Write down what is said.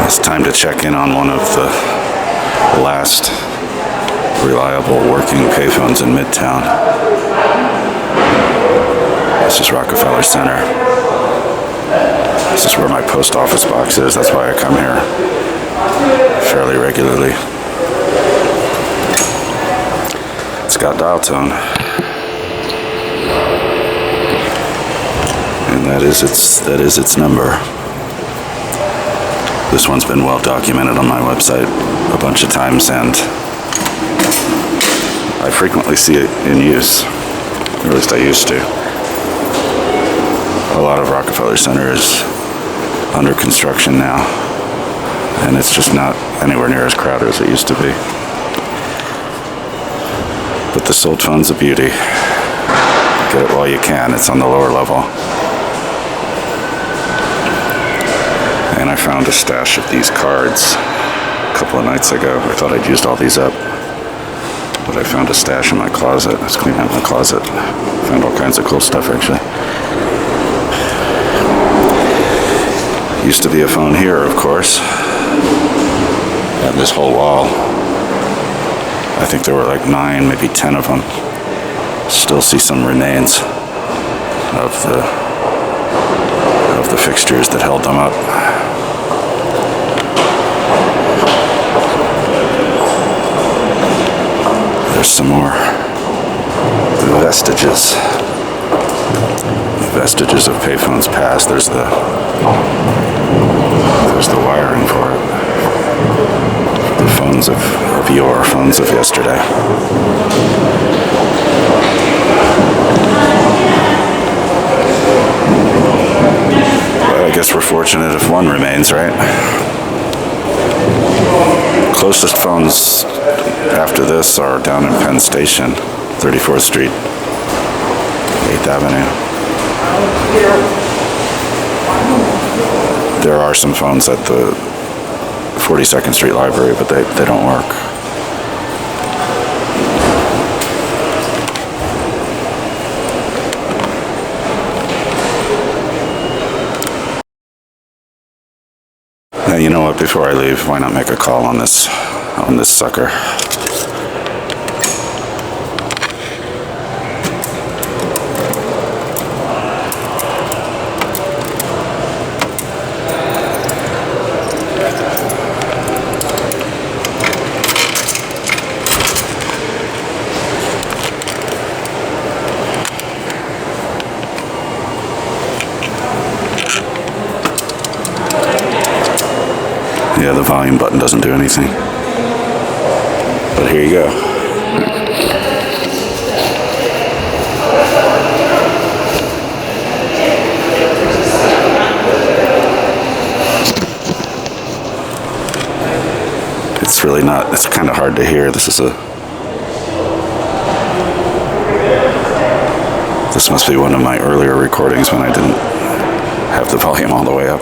It's time to check in on one of the last reliable working payphones in Midtown. This is Rockefeller Center. This is where my post office box is. That's why I come here fairly regularly. It's got dial tone. And that is its number. This one's been well documented on my website a bunch of times, and I frequently see it in use, or at least I used to. A lot of Rockefeller Center is under construction now, and it's just not anywhere near as crowded as it used to be. But the sold phone's a beauty. Get it while you can. It's on the lower level. And I found a stash of these cards a couple of nights ago. I thought I'd used all these up, but I found a stash in my closet. I was cleaning out my closet. Found all kinds of cool stuff, actually. Used to be a phone here, of course. And this whole wall. I think there were like 9, maybe 10 of them. Still see some remains of the fixtures that held them up. There's some more vestiges of payphones past. There's the wiring for it. The phones of yore, phones of yesterday. Well, I guess we're fortunate if one remains, right? Closest phones after this are down in Penn Station, 34th Street, 8th Avenue. There are some phones at the 42nd Street Library, but they don't work. Now, you know what? Before I leave, why not make a call on this sucker? Yeah, the volume button doesn't do anything. But here you go. It's really not, it's kind of hard to hear. This must be one of my earlier recordings when I didn't have the volume all the way up.